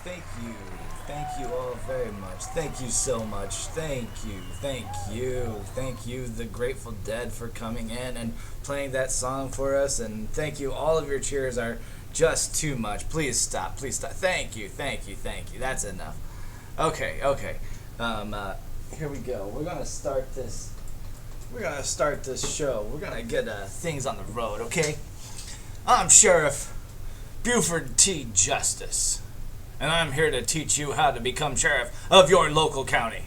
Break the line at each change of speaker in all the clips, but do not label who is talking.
thank you all very much. Thank you so much. Thank you, the Grateful Dead, for coming in and playing that song for us. And thank you, all of your cheers are just too much. Please stop, Thank you. That's enough. Okay. Here we go. We're gonna start this show. We're gonna get things on the road, okay? I'm Sheriff Buford T. Justice, and I'm here to teach you how to become sheriff of your local county.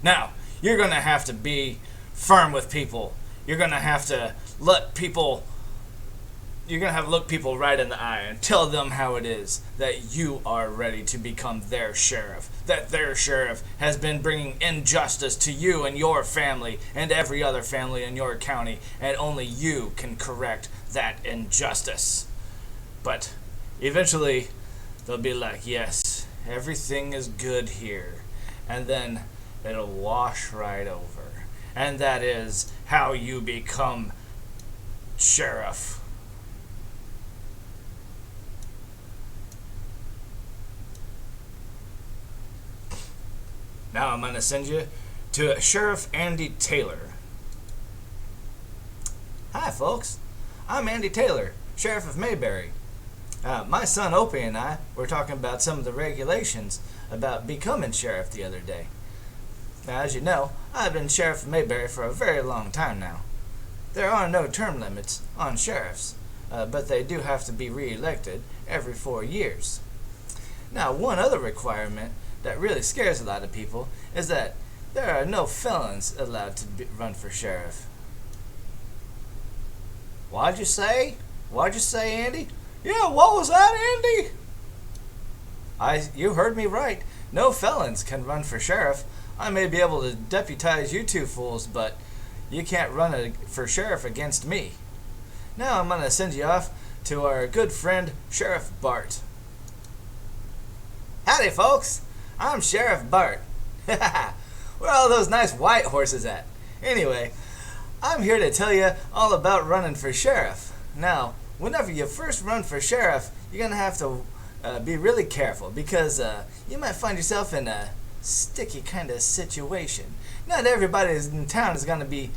Now, you're going to have to be firm with people. You're going to have to look people right in the eye and tell them how it is that you are ready to become their sheriff. That their sheriff has been bringing injustice to you and your family and every other family in your county, and only you can correct that injustice. But eventually, they'll be like, yes, everything is good here. And then it'll wash right over. And that is how you become sheriff. Now I'm going to send you to Sheriff Andy Taylor. Hi, folks. I'm Andy Taylor, Sheriff of Mayberry. My son Opie and I were talking about some of the regulations about becoming sheriff the other day. Now, as you know, I've been sheriff of Mayberry for a very long time now. There are no term limits on sheriffs, but they do have to be re-elected every 4 years. Now, one other requirement that really scares a lot of people is that there are no felons allowed to run for sheriff. What'd you say, Andy? Yeah, what was that, Andy? You heard me right. No felons can run for sheriff. I may be able to deputize you two fools, but you can't run for sheriff against me. Now I'm going to send you off to our good friend, Sheriff Bart. Howdy, folks. I'm Sheriff Bart. Where are all those nice white horses at? Anyway, I'm here to tell you all about running for sheriff. Now, whenever you first run for sheriff, you're going to have to be really careful, because you might find yourself in a sticky kind of situation. Not everybody in town is going to be,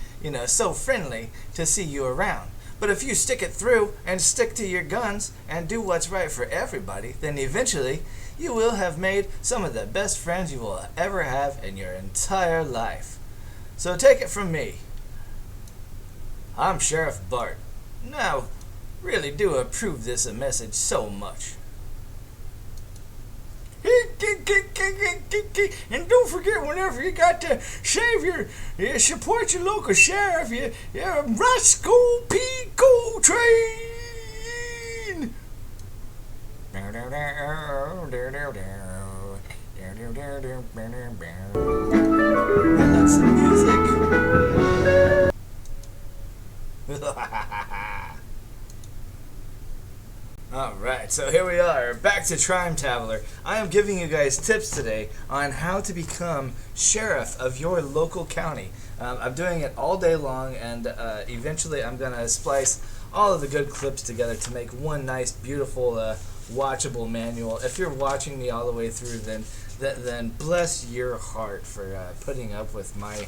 so friendly to see you around. But if you stick it through and stick to your guns and do what's right for everybody, then eventually you will have made some of the best friends you will ever have in your entire life. So take it from me. I'm Sheriff Bart. Now, really do approve this message so much. And don't forget, whenever you got to support your local sheriff, you're Roscoe P. Coltrane. I love some music. Alright, so here we are, back to Trime Taveler. I am giving you guys tips today on how to become sheriff of your local county. I'm doing it all day long, and eventually I'm going to splice all of the good clips together to make one nice, beautiful, watchable manual. If you're watching me all the way through, then bless your heart for putting up with my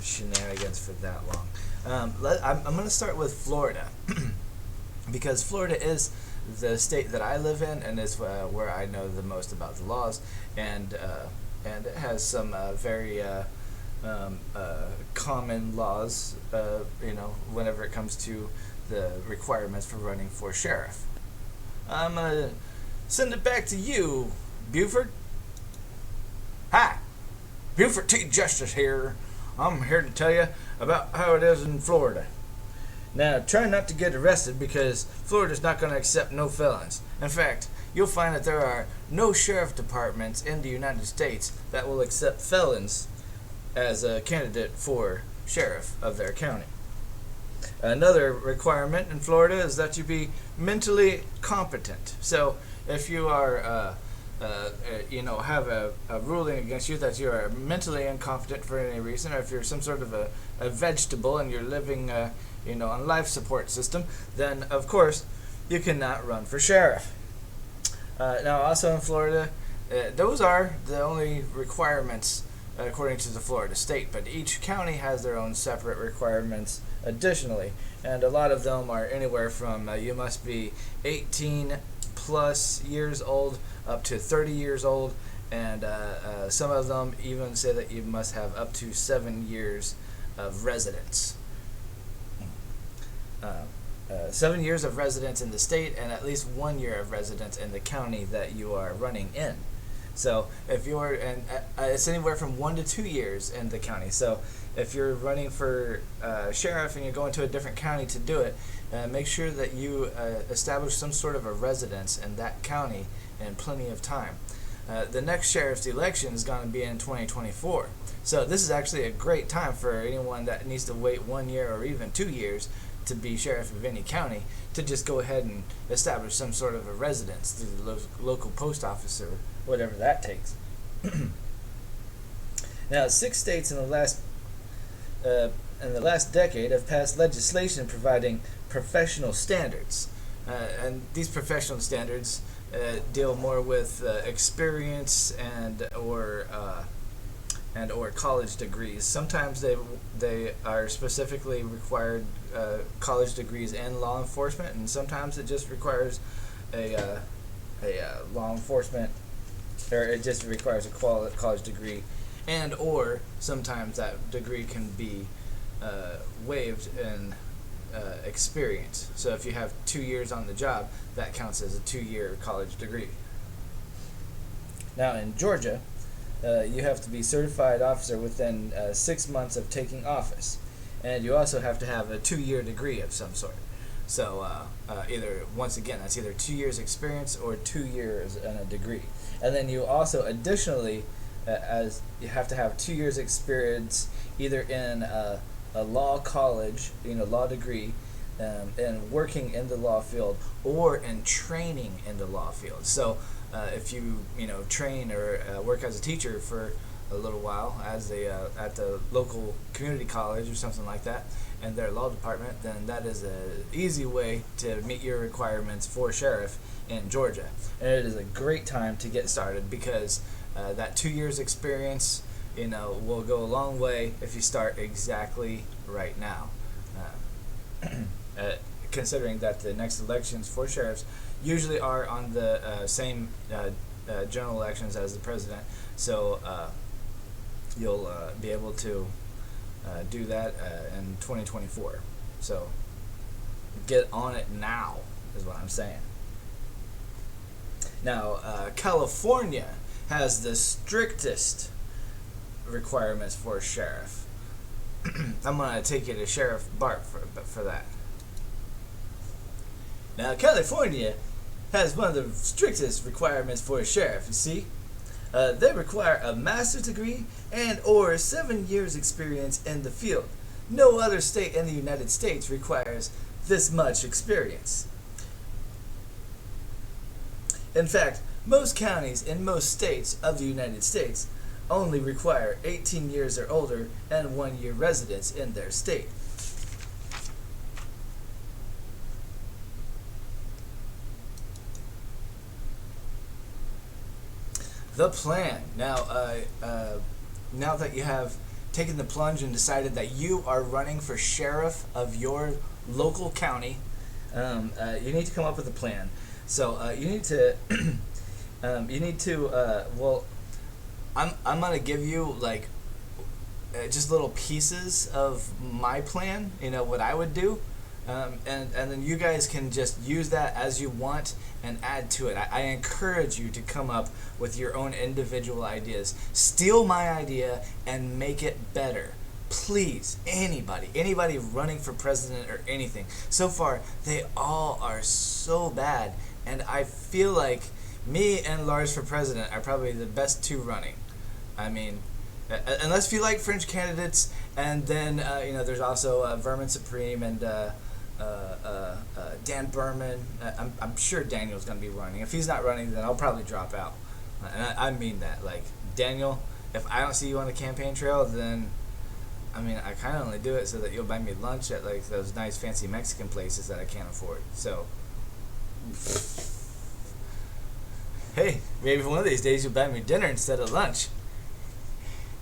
shenanigans for that long. I'm going to start with Florida. Because Florida is the state that I live in, and is where I know the most about the laws, and it has some very common laws, whenever it comes to the requirements for running for sheriff. I'm gonna send it back to you, Buford. Hi, Buford T. Justice here. I'm here to tell you about how it is in Florida. Now, try not to get arrested, because Florida's not going to accept no felons. In fact, you'll find that there are no sheriff departments in the United States that will accept felons as a candidate for sheriff of their county. Another requirement in Florida is that you be mentally competent. So, if you are, have a ruling against you that you are mentally incompetent for any reason, or if you're some sort of a vegetable and you're living on life support system, then of course you cannot run for sheriff. Now, also in Florida, those are the only requirements according to the Florida state, but each county has their own separate requirements additionally, and a lot of them are anywhere from you must be 18 plus years old up to 30 years old, and some of them even say that you must have up to 7 years of residence. 7 years of residence in the state and at least 1 year of residence in the county that you are running in. So if you're, and it's anywhere from 1 to 2 years in the county. So if you're running for sheriff and you're going to a different county to do it, make sure that you establish some sort of a residence in that county in plenty of time. The next sheriff's election is going to be in 2024. So this is actually a great time for anyone that needs to wait 1 year or even 2 years to be sheriff of any county to just go ahead and establish some sort of a residence through the local post office or whatever that takes. Now, 6 states in the last decade have passed legislation providing professional standards, and these professional standards deal more with experience and or college degrees. Sometimes they are specifically required college degrees in law enforcement, and sometimes it just requires a law enforcement, or it just requires a college degree, and or sometimes that degree can be waived in experience. So if you have 2 years on the job, that counts as a 2-year college degree. Now in Georgia, you have to be certified officer within 6 months of taking office, and you also have to have a 2-year degree of some sort. So either, once again, that's either 2 years experience or 2 years and a degree. And then you also additionally, as you have to have 2 years experience either in a law college, law degree, and working in the law field, or in training in the law field. So if you train or work as a teacher for a little while as at the local community college or something like that in their law department, then that is an easy way to meet your requirements for sheriff in Georgia. And it is a great time to get started because that 2 years experience will go a long way if you start exactly right now. Considering that the next elections for sheriffs usually are on the same general elections as the president, so you'll be able to do that in 2024. So get on it now is what I'm saying. Now, California has the strictest requirements for a sheriff. I'm going to take you to Sheriff Bart for that. Now, California has one of the strictest requirements for a sheriff, you see. They require a master's degree and or 7 years experience in the field. No other state in the United States requires this much experience. In fact, most counties in most states of the United States only require 18 years or older and 1 year residence in their state. The plan. Now that you have taken the plunge and decided that you are running for sheriff of your local county, you need to come up with a plan. So you need to, well, I'm gonna give you like just little pieces of my plan. What I would do. And then you guys can just use that as you want and add to it. I encourage you to come up with your own individual ideas. Steal my idea and make it better. Please, anybody running for president or anything. So far, they all are so bad, and I feel like me and Lars for president are probably the best two running. I mean, unless you like French candidates, and then there's also Vermin Supreme and Dan Berman. I'm sure Daniel's going to be running. If he's not running, then I'll probably drop out. And I mean that. Like, Daniel, if I don't see you on the campaign trail, then, I kind of only do it so that you'll buy me lunch at, like, those nice fancy Mexican places that I can't afford. So, Hey, maybe one of these days you'll buy me dinner instead of lunch.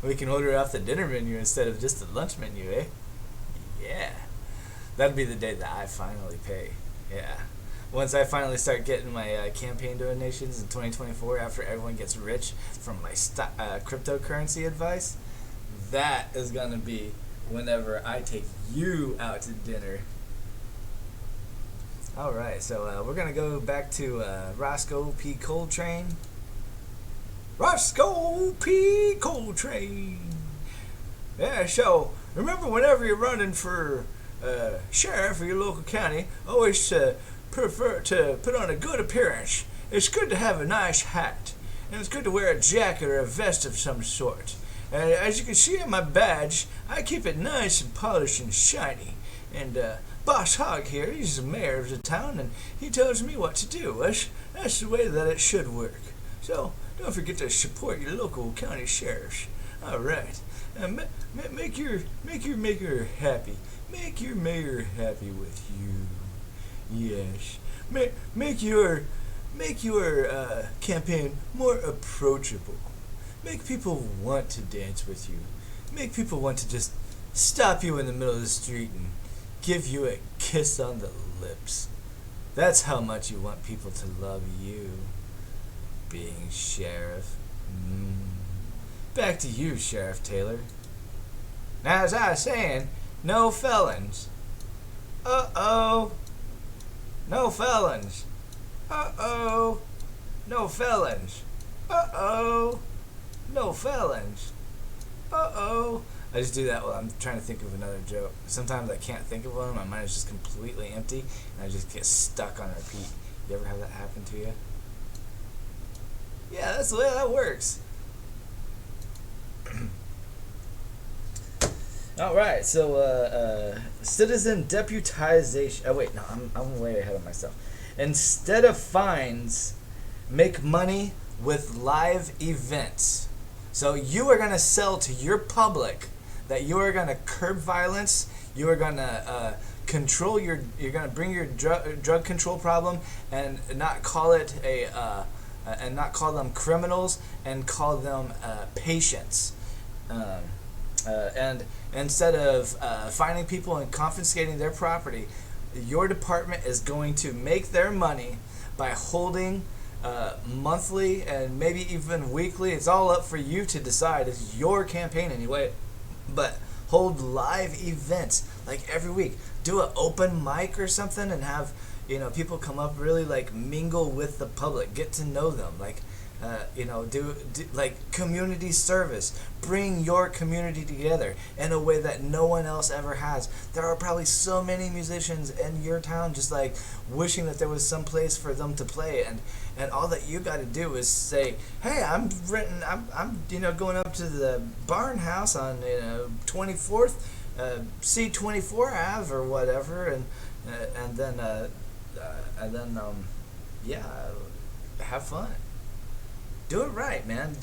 We can order off the dinner menu instead of just the lunch menu, eh? Yeah. That'll be the day that I finally pay. Yeah. Once I finally start getting my campaign donations in 2024 after everyone gets rich from my cryptocurrency advice, that is going to be whenever I take you out to dinner. Alright, so we're going to go back to Roscoe P. Coltrane. Roscoe P. Coltrane. Yeah, so remember whenever you're running for sheriff of your local county, always prefer to put on a good appearance. It's good to have a nice hat, and it's good to wear a jacket or a vest of some sort. As you can see on my badge, I keep it nice and polished and shiny. And Boss Hogg here, he's the mayor of the town, and he tells me what to do. That's the way that it should work. So don't forget to support your local county sheriffs. All right, make your mayor happy. Make your mayor happy with you. Yes, make your campaign more approachable. Make people want to dance with you. Make people want to just stop you in the middle of the street and give you a kiss on the lips. That's how much you want people to love you, being sheriff. Back to you, Sheriff Taylor. Now, as I was saying, no felons. Uh-oh. No felons. Uh-oh. No felons. Uh-oh. No felons. Uh-oh. I just do that while I'm trying to think of another joke. Sometimes I can't think of one. My mind is just completely empty, and I just get stuck on repeat. You ever have that happen to you? Yeah, that's the way that works. All right, so citizen deputization. Oh wait, no, I'm way ahead of myself. Instead of fines, make money with live events. So you are gonna sell to your public that you are gonna curb violence. You are gonna control your. You're gonna bring your drug control problem and not call it and not call them criminals and call them patients. And instead of finding people and confiscating their property, your department is going to make their money by holding monthly and maybe even weekly. It's all up for you to decide. It's your campaign anyway. But hold live events like every week. Do an open mic or something and have people come up, really like mingle with the public, get to know them, like do like community service. Bring your community together in a way that no one else ever has. There are probably so many musicians in your town just like wishing that there was some place for them to play, and all that you got to do is say, hey, I'm going up to the Barn House on 24th C24 Ave or whatever, and then have fun. Do it right, man.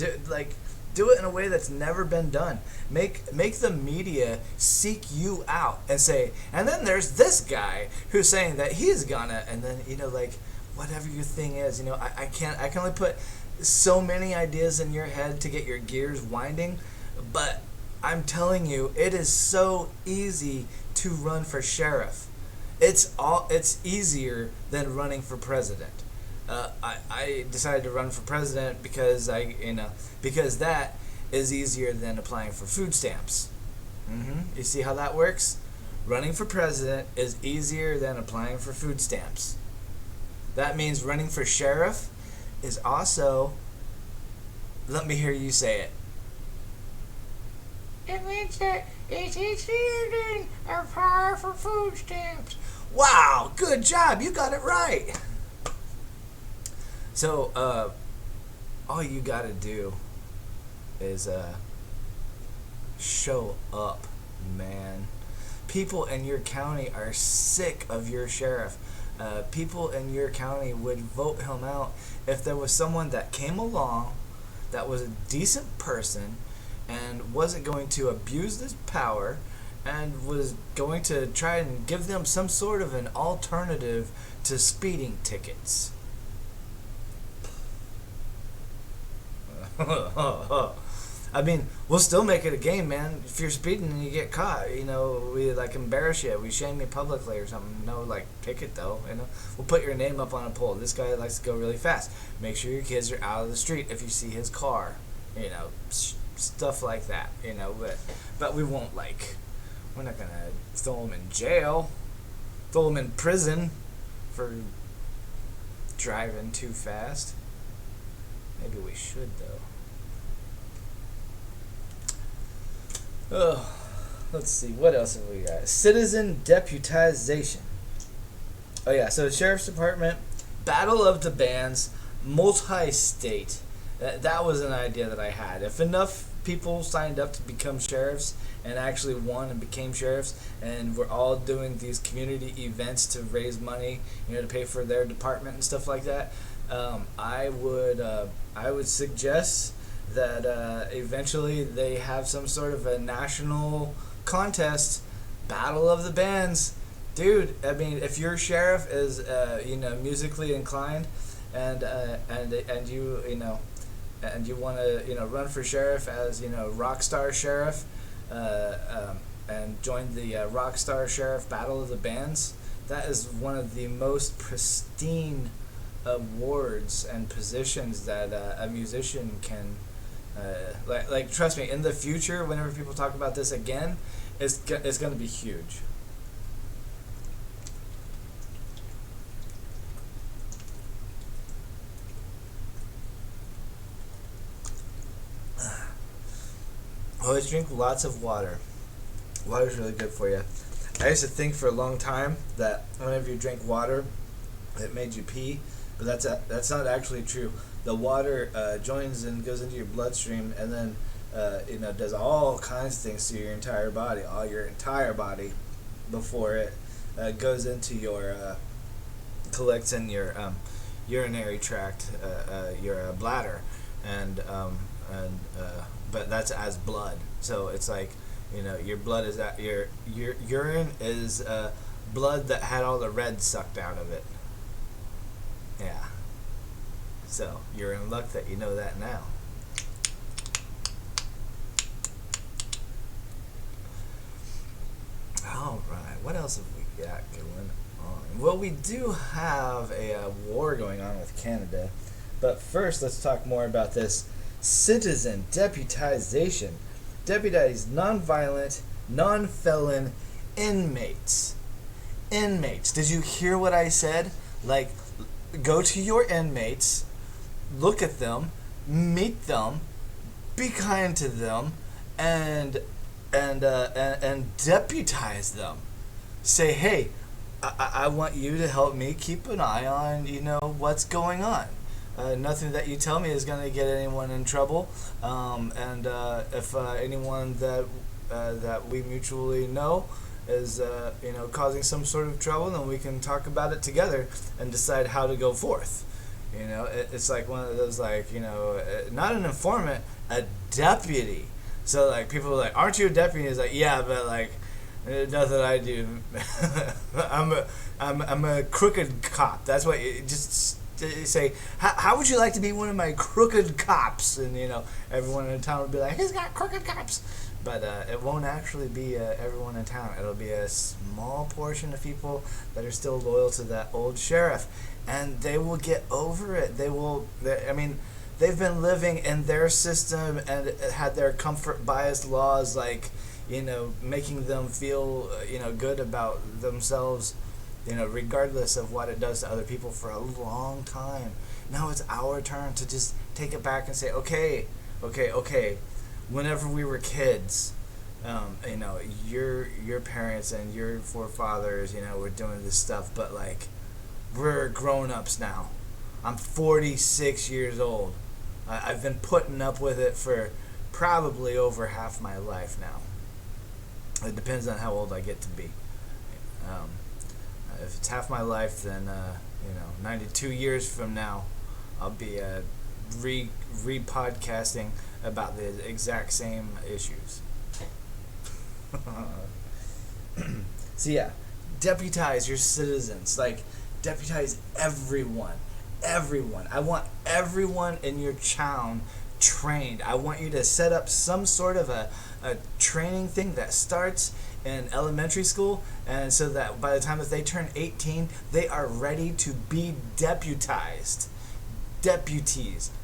Do it in a way that's never been done. Make the media seek you out and say, and then there's this guy who's saying that he's gonna, and then whatever your thing is, I can only put so many ideas in your head to get your gears winding, but I'm telling you, it is so easy to run for sheriff. It's easier than running for president. I decided to run for president because because that is easier than applying for food stamps. You see how that works? Running for president is easier than applying for food stamps. That means running for sheriff is also, let me hear you say it. It means that it's easier than applying for food stamps. Wow, good job, you got it right. So, all you gotta do is show up, man. People in your county are sick of your sheriff. People in your county would vote him out if there was someone that came along that was a decent person and wasn't going to abuse this power and was going to try and give them some sort of an alternative to speeding tickets. I mean, we'll still make it a game, man. If you're speeding and you get caught, we like embarrass you, we shame you publicly or something. No, like ticket though, We'll put your name up on a pole. This guy likes to go really fast. Make sure your kids are out of the street if you see his car, stuff like that, But we won't we're not gonna throw him in jail, throw him in prison for driving too fast. Maybe we should though. Oh, let's see. What else have we got? Citizen deputization. Oh yeah, so the Sheriff's Department, Battle of the Bands, multi-state. That was an idea that I had. If enough people signed up to become sheriffs and actually won and became sheriffs, and we're all doing these community events to raise money, to pay for their department and stuff like that, I would suggest that eventually they have some sort of a national contest, Battle of the Bands. Dude, I mean, if your sheriff is musically inclined, and you and you want to run for sheriff as Rockstar Sheriff, and join the Rockstar Sheriff Battle of the Bands, that is one of the most pristine awards and positions that a musician can. Trust me, in the future, whenever people talk about this again, it's going to be huge. Always drink lots of water. Water is really good for you. I used to think for a long time that whenever you drink water, it made you pee, but that's not actually true. The water joins and goes into your bloodstream, and then does all kinds of things to your entire body, before it goes into your collects in your urinary tract, your bladder, and but that's as blood. So it's like your blood is your urine is blood that had all the red sucked out of it. Yeah. So you're in luck that you know that now. All right, what else have we got going on? Well, we do have a war going on with Canada, but first let's talk more about this citizen deputization. Deputize non-violent, non-felon inmates. Inmates. Did you hear what I said? Go to your inmates, look at them, meet them, be kind to them, and deputize them. Say, hey, I want you to help me keep an eye on what's going on. Nothing that you tell me is going to get anyone in trouble. If anyone that we mutually know is causing some sort of trouble, then we can talk about it together and decide how to go forth. It's like one of those not an informant, a deputy. So people are like, aren't you a deputy? It's like, yeah, but nothing I do. I'm a crooked cop. That's what you just say. How would you like to be one of my crooked cops? And everyone in town would be like, he's got crooked cops. But it won't actually be everyone in town. It'll be a small portion of people that are still loyal to that old sheriff, and they will get over it. They've been living in their system and had their comfort bias laws, making them feel good about themselves, regardless of what it does to other people for a long time. Now it's our turn to just take it back and say, okay. Whenever we were kids, your parents and your forefathers, were doing this stuff, but we're grown-ups now. I'm 46 years old. I've been putting up with it for probably over half my life now. It depends on how old I get to be. If it's half my life, then 92 years from now, I'll be re-podcasting about the exact same issues. So yeah, deputize your citizens. Deputize everyone. I want everyone in your town trained. I want you to set up some sort of a training thing that starts in elementary school, and so that by the time that they turn 18, they are ready to be deputized.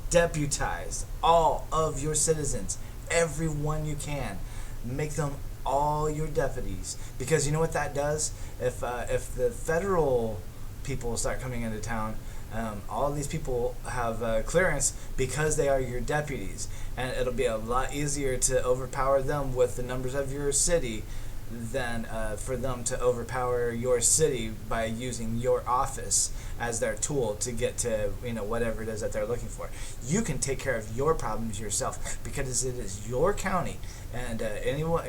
Deputize all of your citizens, everyone you can. Make them all your deputies, because you know what that does? If the federal people start coming into town, all these people have clearance because they are your deputies, and it'll be a lot easier to overpower them with the numbers of your city than for them to overpower your city by using your office as their tool to get to whatever it is that they're looking for. You can take care of your problems yourself because it is your county, and anyone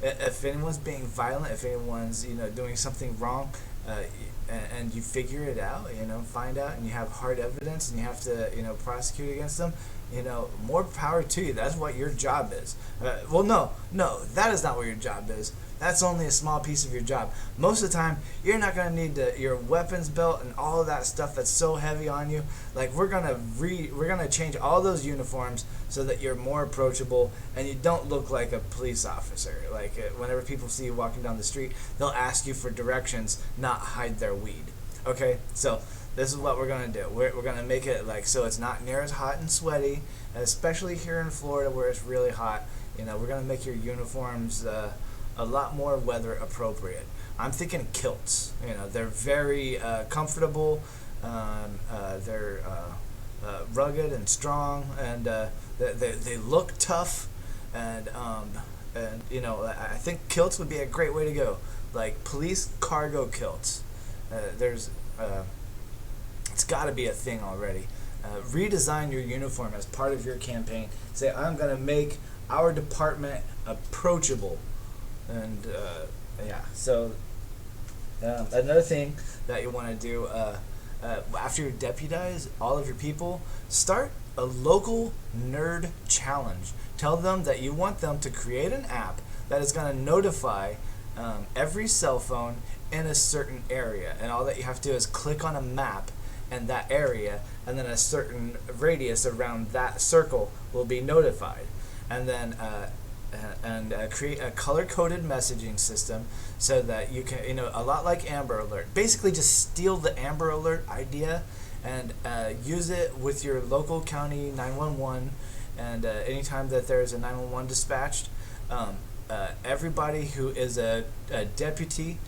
if anyone's being violent, if anyone's doing something wrong, and you figure it out, find out, and you have hard evidence, and you have to prosecute against them, more power to you. That's what your job is. Well, no, that is not what your job is. That's only a small piece of your job. Most of the time, you're not going to need your weapons belt and all of that stuff that's so heavy on you. Like, we're gonna change all those uniforms so that you're more approachable and you don't look like a police officer. Like, whenever people see you walking down the street, they'll ask you for directions, not hide their weed. Okay, so this is what we're going to do. We're going to make it so it's not near as hot and sweaty, especially here in Florida where it's really hot. We're going to make your uniforms a lot more weather appropriate. I'm thinking kilts. They're very comfortable. They're rugged and strong, and they look tough. And I think kilts would be a great way to go. Like police cargo kilts. It's got to be a thing already. Redesign your uniform as part of your campaign. Say, I'm going to make our department approachable. And so another thing that you want to do after you deputize all of your people, start a local nerd challenge. Tell them that you want them to create an app that is going to notify every cell phone in a certain area, and all that you have to do is click on a map and that area, and then a certain radius around that circle will be notified, and then create a color-coded messaging system so that you can, a lot like Amber Alert. Basically, just steal the Amber Alert idea and use it with your local county 911. And anytime that there's a 911 dispatched, everybody who is a deputy,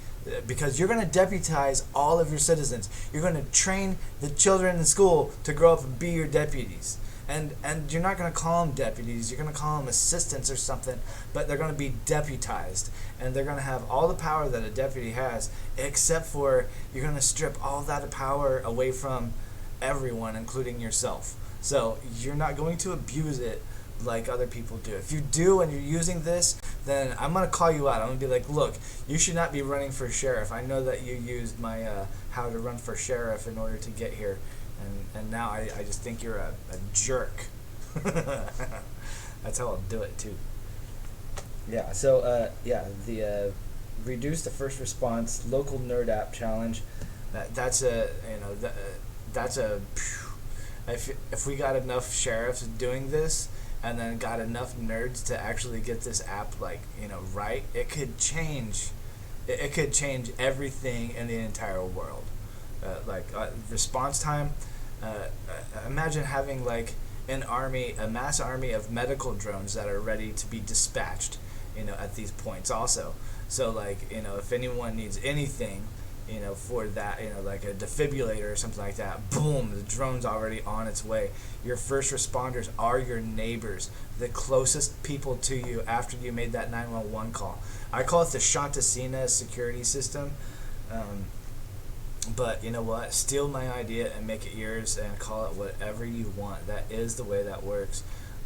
because you're going to deputize all of your citizens. You're going to train the children in school to grow up and be your deputies. And you're not going to call them deputies. You're going to call them assistants or something, but they're going to be deputized. And they're going to have all the power that a deputy has, except for you're going to strip all that power away from everyone, including yourself. So you're not going to abuse it like other people do. If you do and you're using this, then I'm going to call you out. I'm going to be like, look, you should not be running for sheriff. I know that you used my how to run for sheriff in order to get here. And now I just think you're a jerk. That's how I'll do it too. Yeah. So the reduce the first response local nerd app challenge. That's a if we got enough sheriffs doing this, and then got enough nerds to actually get this app right, it could change. It could change everything in the entire world. Response time. Imagine having a mass army of medical drones that are ready to be dispatched, at these points also. So if anyone needs anything, for that, like a defibrillator or something like that, boom, the drone's already on its way. Your first responders are your neighbors, the closest people to you after you made that 911 call. I call it the Shantasina security system. But you know what? Steal my idea and make it yours and call it whatever you want. That is the way that works.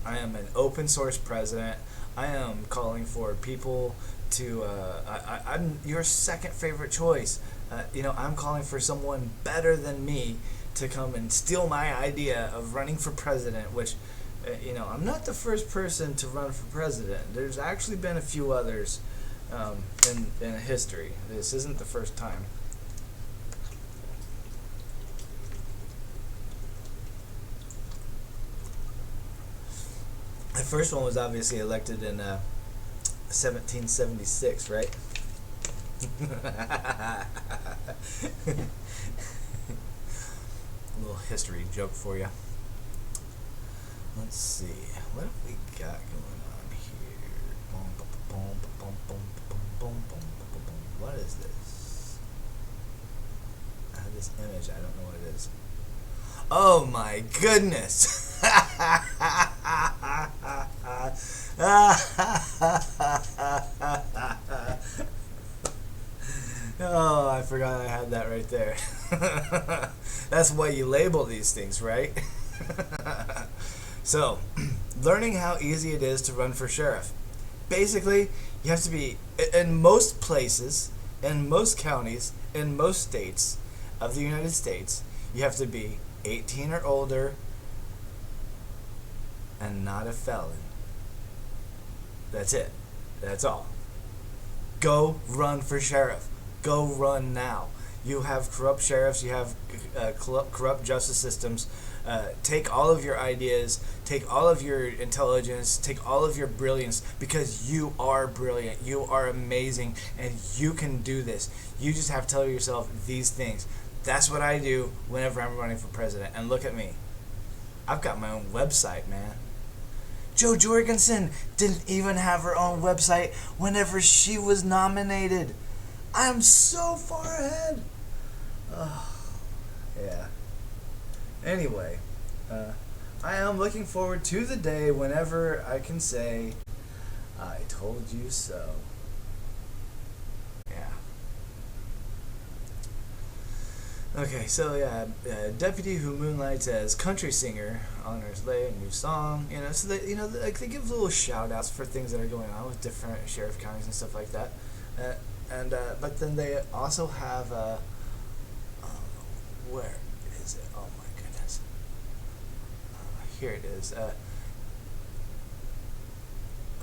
I am an open source president. I am calling for people to I'm your second favorite choice. I'm calling for someone better than me to come and steal my idea of running for president, which I'm not the first person to run for president. There's actually been a few others in history. This isn't the first time. The first one was obviously elected in 1776, right? A little history joke for you. Let's see. What have we got going on here? What is this? I have this image. I don't know what it is. Oh my goodness! Oh, I forgot I had that right there. That's why you label these things, right? So, learning how easy it is to run for sheriff. Basically, you have to be, in most places, in most counties, in most states of the United States, you have to be 18 or older and not a felon. That's it. That's all. Go run for sheriff. Go run now. You have corrupt sheriffs. You have corrupt justice systems. Take all of your ideas. Take all of your intelligence. Take all of your brilliance, because you are brilliant. You are amazing, and you can do this. You just have to tell yourself these things. That's what I do whenever I'm running for president. And look at me. I've got my own website, man. Jo Jorgensen didn't even have her own website whenever she was nominated. I'm so far ahead. Oh, yeah. Anyway, I am looking forward to the day whenever I can say, I told you so. Yeah. Okay, so yeah, deputy who moonlights as country singer honors Lay, a new song. So they, like they give little shout outs for things that are going on with different sheriff counties and stuff like that. But then they also have where is it? Oh my goodness! Here it is.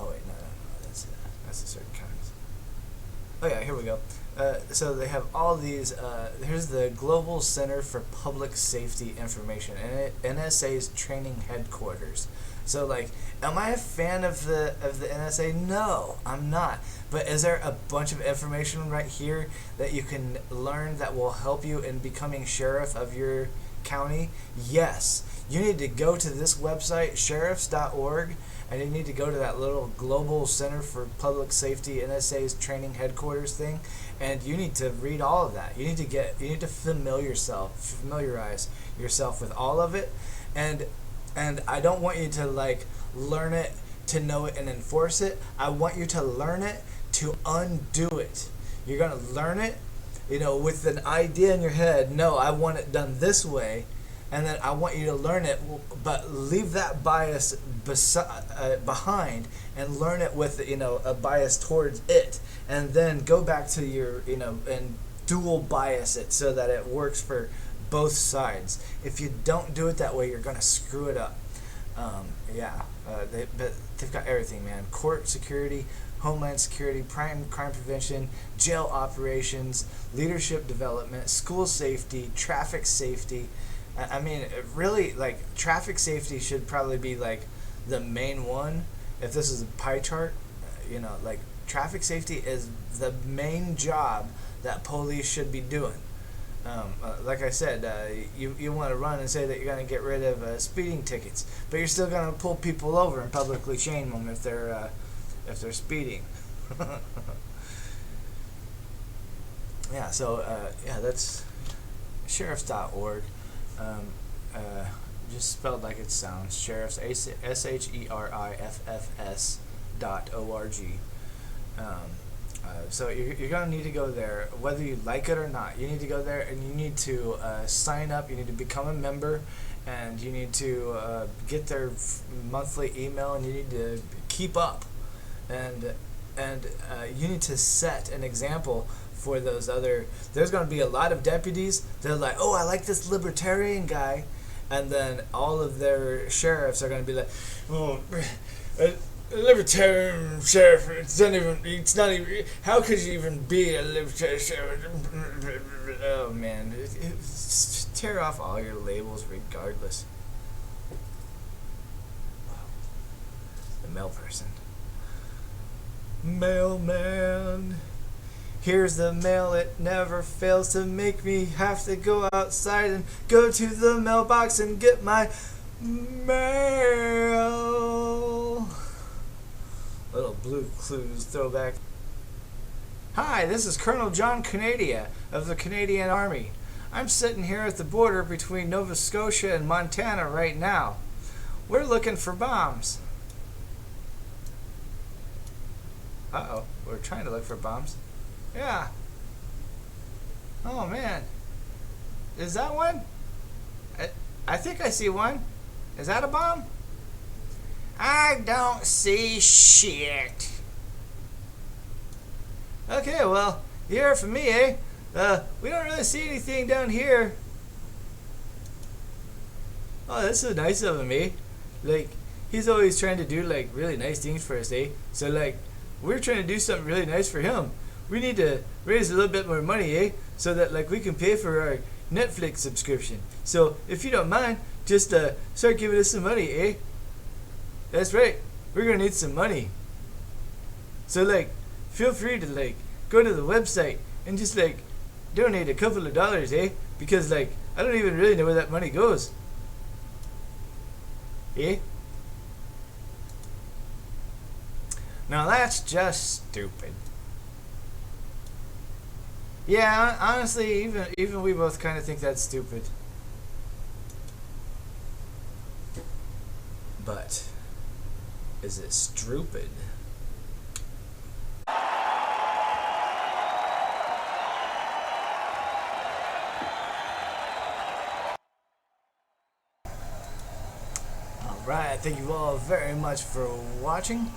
Oh wait, no, that's the certain counties. Oh yeah, here we go. So they have all these. Here's the Global Center for Public Safety Information, NSA's training headquarters. So, like, am I a fan of the NSA? No, I'm not. But is there a bunch of information right here that you can learn that will help you in becoming sheriff of your county? Yes. You need to go to this website, sheriffs.org, and you need to go to that little Global Center for Public Safety, NSA's training headquarters thing, and you need to read all of that. You need to familiarize yourself with all of it, and I don't want you to like learn it to know it and enforce it. I want you to learn it to undo it. You're gonna learn it, with an idea in your head. No, I want it done this way. And then I want you to learn it, but leave that bias behind and learn it with, a bias towards it. And then go back to your, and dual bias it so that it works for both sides. If you don't do it that way, you're going to screw it up. But they've got everything, man. Court security, homeland security, crime prevention, jail operations, leadership development, school safety, traffic safety. I mean, really, like, traffic safety should probably be, like, the main one. If this is a pie chart, like, traffic safety is the main job that police should be doing. Like I said, you want to run and say that you're going to get rid of speeding tickets, but you're still going to pull people over and publicly shame them if they're speeding. Yeah, so, that's sheriffs.org. Just spelled like it sounds. Sheriffs, SHERIFFS.org. So you're going to need to go there, whether you like it or not. You need to go there and you need to sign up. You need to become a member, and you need to get their monthly email, and you need to keep up. And you need to set an example for those other. There's going to be a lot of deputies. They're like, oh, I like this libertarian guy, and then all of their sheriffs are going to be like, oh, a libertarian sheriff. It's not even. How could you even be a libertarian sheriff? Oh man, just tear off all your labels regardless. mail person. Mailman, here's the mail. It never fails to make me have to go outside and go to the mailbox and get my mail. Little Blue Clues throwback. Hi, this is Colonel John Canadia of the Canadian Army. I'm sitting here at the border between Nova Scotia and Montana right now. We're looking for bombs. Uh-oh, we're trying to look for bombs. Yeah. Oh, man. Is that one? I think I see one. Is that a bomb? I don't see shit. Okay, well, you heard from me, eh? We don't really see anything down here. Oh, that's so nice of him, eh? Like, he's always trying to do, like, really nice things for us, eh? So, like, we're trying to do something really nice for him. We need to raise a little bit more money, eh? So that, like, we can pay for our Netflix subscription. So, if you don't mind, just start giving us some money, eh? That's right. We're gonna need some money. So, like, feel free to, like, go to the website and just, like, donate a couple of dollars, eh? Because, like, I don't even really know where that money goes. Eh? Now that's just stupid. Yeah, honestly, even we both kind of think that's stupid. But is it stupid? Alright, thank you all very much for watching.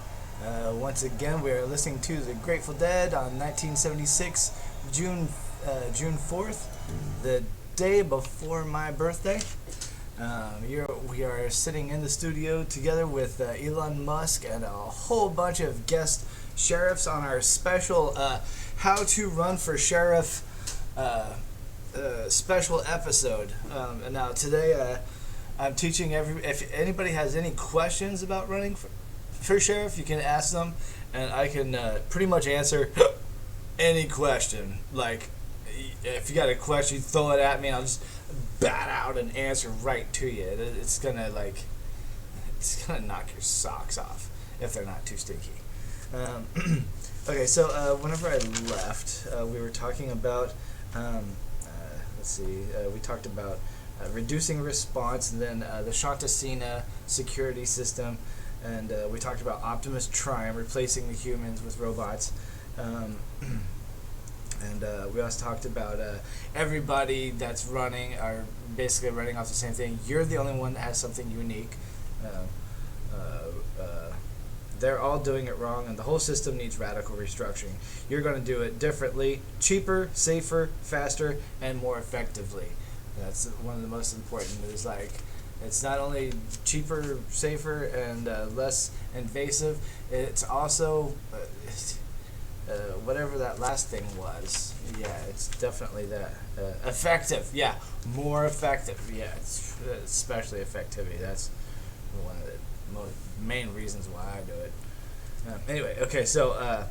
Once again, we are listening to the Grateful Dead on 1976, June 4th, the day before my birthday. We are sitting in the studio together with Elon Musk and a whole bunch of guest sheriffs on our special How to Run for Sheriff special episode. And now today I'm teaching if anybody has any questions about running for sheriff, you can ask them, and I can pretty much answer any question. Like, if you got a question, you throw it at me, and I'll just bat out an answer right to you. It's gonna knock your socks off if they're not too stinky. Okay, so whenever I left, we were talking about we talked about reducing response, and then the Shantasina security system. And we talked about Optimus Prime replacing the humans with robots. And we also talked about everybody that's running are basically running off the same thing. You're the only one that has something unique. They're all doing it wrong, and the whole system needs radical restructuring. You're going to do it differently, cheaper, safer, faster, and more effectively. That's one of the most important. Is like, it's not only cheaper, safer, and less invasive. It's also whatever that last thing was. Yeah, it's definitely that. Effective. Yeah, more effective. Yeah, it's especially effectivity. That's one of the main reasons why I do it. Anyway, okay, so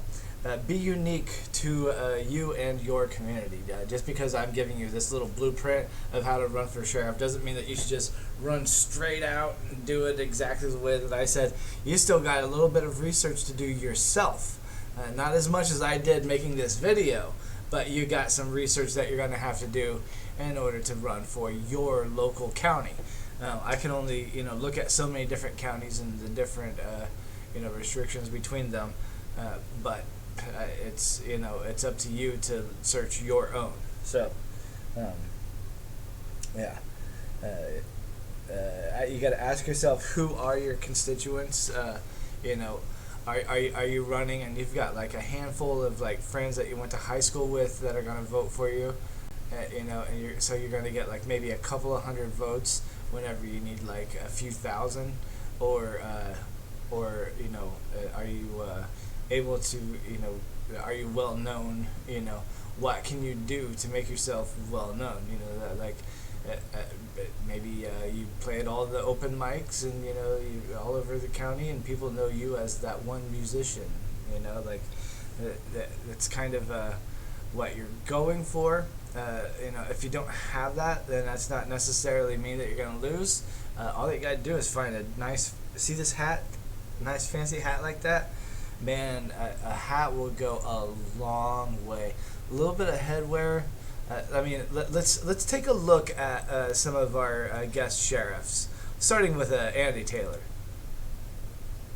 be unique to you and your community. Just because I'm giving you this little blueprint of how to run for sheriff doesn't mean that you should just run straight out and do it exactly the way that I said. You still got a little bit of research to do yourself. Not as much as I did making this video, but you got some research that you're going to have to do in order to run for your local county. I can only look at so many different counties and the different restrictions between them, but it's it's up to you to search your own. So yeah, you got to ask yourself, who are your constituents? Are you running and you've got like a handful of like friends that you went to high school with that are going to vote for you, and you're going to get like maybe a couple of hundred votes whenever you need like a few thousand, or are you able to are you well known? What can you do to make yourself well known? maybe you play at all the open mics, and you all over the county, and people know you as that one musician. Like it's kind of what you're going for. If you don't have that, then that's not necessarily mean that you're gonna lose. All that you gotta do is find a see this hat, nice fancy hat like that. Man, a hat will go a long way. A little bit of headwear. Let's take a look at some of our guest sheriffs, starting with Andy Taylor.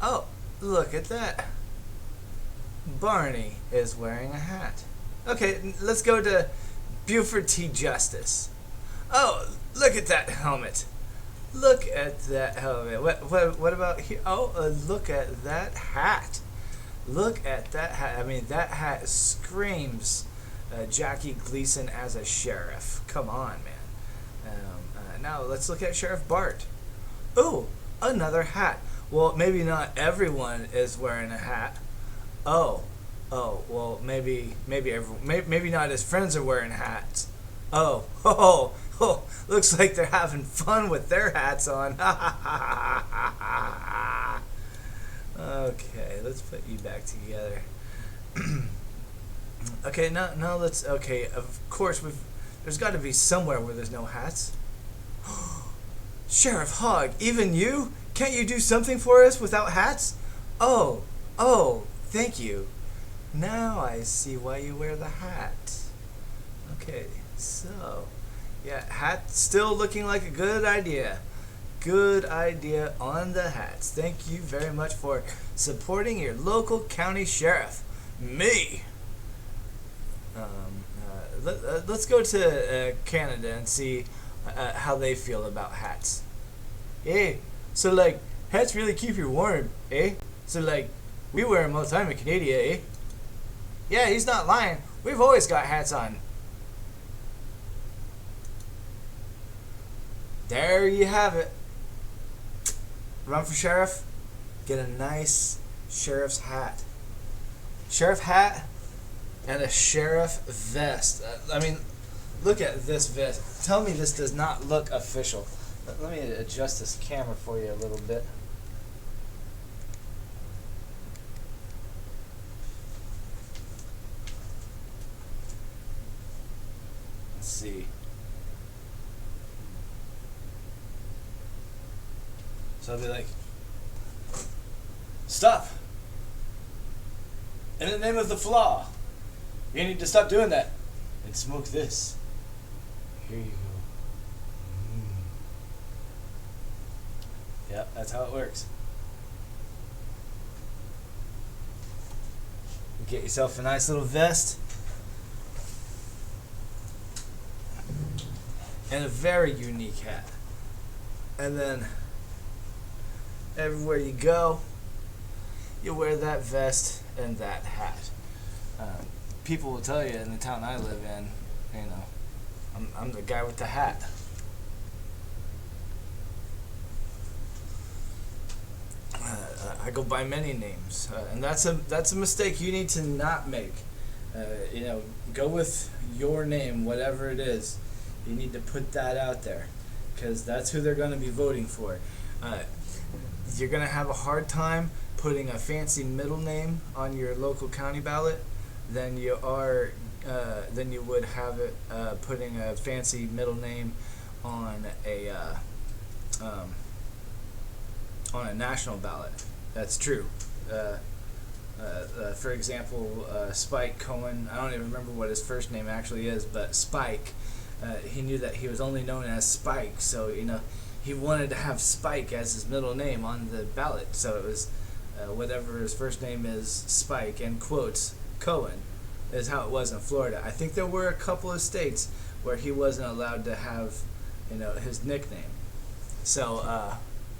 Oh, look at that. Barney is wearing a hat. Okay, let's go to Buford T. Justice. Oh, look at that helmet. Look at that helmet. What about here? Oh, look at that hat. Look at that hat. I mean, that hat screams Jackie Gleason as a sheriff. Come on, man. Now let's look at Sheriff Bart. Oh, another hat. Well, maybe not everyone is wearing a hat. Oh, well, maybe not his friends are wearing hats. Oh, looks like they're having fun with their hats on. Okay, let's put you back together. Okay, now let's, okay, of course, there's got to be somewhere where there's no hats. Sheriff Hogg, even you? Can't you do something for us without hats? Oh, thank you. Now I see why you wear the hat. Okay, so, yeah, hat still looking like a good idea. Good idea on the hats. Thank you very much for supporting your local county sheriff. Me. Let's go to Canada and see how they feel about hats. Hey, so like, hats really keep you warm, eh? So like, we wear them all the time in Canada, eh? Yeah, he's not lying. We've always got hats on. There you have it. Run for sheriff. Get a nice sheriff's hat. Sheriff hat and a sheriff vest. I mean, look at this vest. Tell me this does not look official. Let me adjust this camera for you a little bit. Let's see. So I'll be like, stop. In the name of the flaw, you need to stop doing that and smoke this. Here you go. Yeah, that's how it works. Get yourself a nice little vest and a very unique hat. And then everywhere you go, you wear that vest and that hat. People will tell you in the town I live in, I'm the guy with the hat. I go by many names, and that's a mistake you need to not make. Go with your name, whatever it is. You need to put that out there, because that's who they're going to be voting for. You're going to have a hard time putting a fancy middle name on your local county ballot than you would have it putting a fancy middle name on a national ballot. That's true. For example, Spike Cohen, I don't even remember what his first name actually is, but Spike, he knew that he was only known as Spike, so he wanted to have Spike as his middle name on the ballot, so it was whatever his first name is, Spike, and quotes, Cohen, is how it was in Florida. I think there were a couple of states where he wasn't allowed to have, his nickname. So,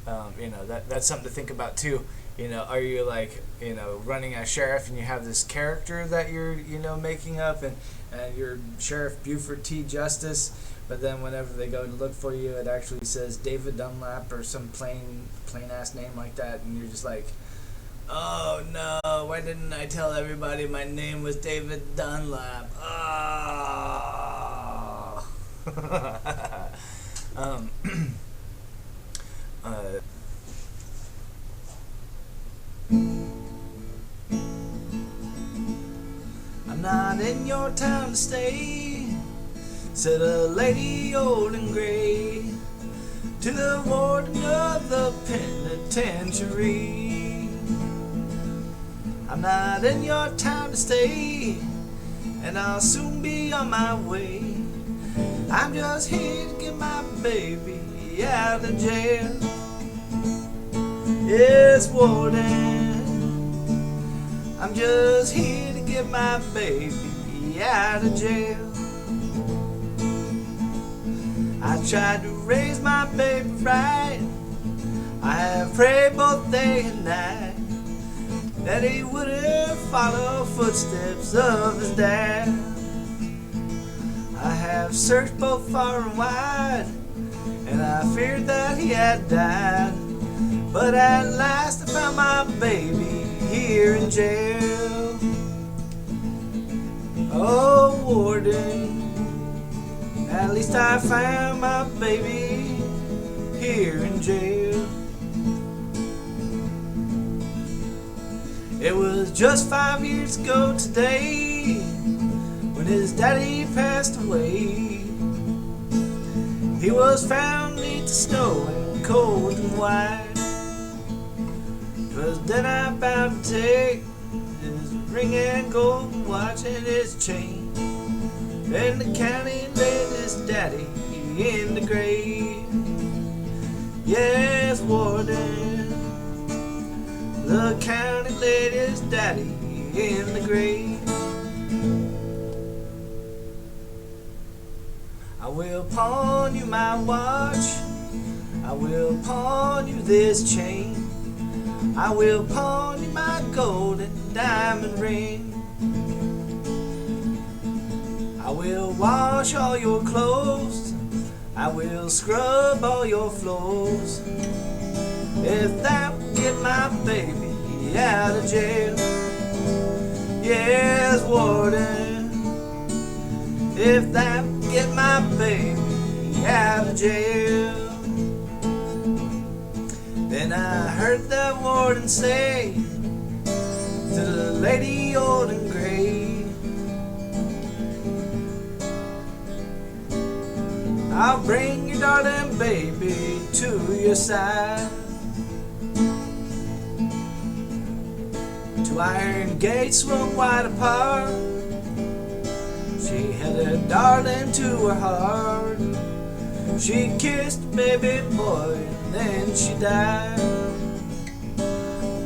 that's something to think about too. Are you like, running as sheriff and you have this character that you're, making up, and you're Sheriff Buford T. Justice, but then whenever they go to look for you, it actually says David Dunlap or some plain ass name like that, and you're just like, oh no, why didn't I tell everybody my name was David Dunlap? Oh. Um, uh, I'm not in your town to stay, said a lady old and gray to the warden of the penitentiary. I'm not in your town to stay, and I'll soon be on my way. I'm just here to get my baby out of jail. Yes, warden, I'm just here to get my baby out of jail. I tried to raise my baby right. I have prayed both day and night that he wouldn't follow footsteps of his dad. I have searched both far and wide, and I feared that he had died. But at last I found my baby here in jail. Oh, warden, at least I found my baby here in jail. It was just 5 years ago today when his daddy passed away. He was found beneath the snow and cold and white. 'Twas then I bound to take his ring and gold watch and his chain, and the county laid his daddy in the grave. Yes, warden, the county laid his daddy in the grave. I will pawn you my watch, I will pawn you this chain, I will pawn you my gold and diamond ring. I will wash all your clothes, I will scrub all your floors, if that will get my baby out of jail. Yes, warden, if that will get my baby out of jail. Then I heard the warden say to the lady old and gray, I'll bring your darling baby to your side. Two iron gates swung wide apart, she held her darling to her heart. She kissed the baby boy and then she died.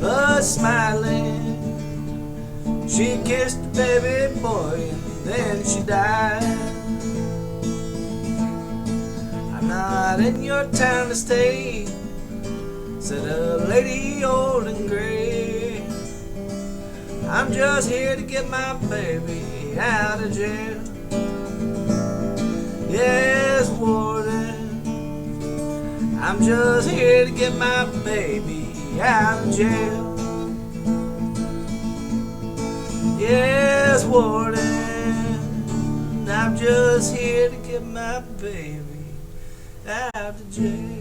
But smiling, she kissed the baby boy and then she died. I'm not in your town to stay, said a lady old and gray. I'm just here to get my baby out of jail. Yes, warden, I'm just here to get my baby out of jail. Yes, warden, I'm just here to get my baby out of jail.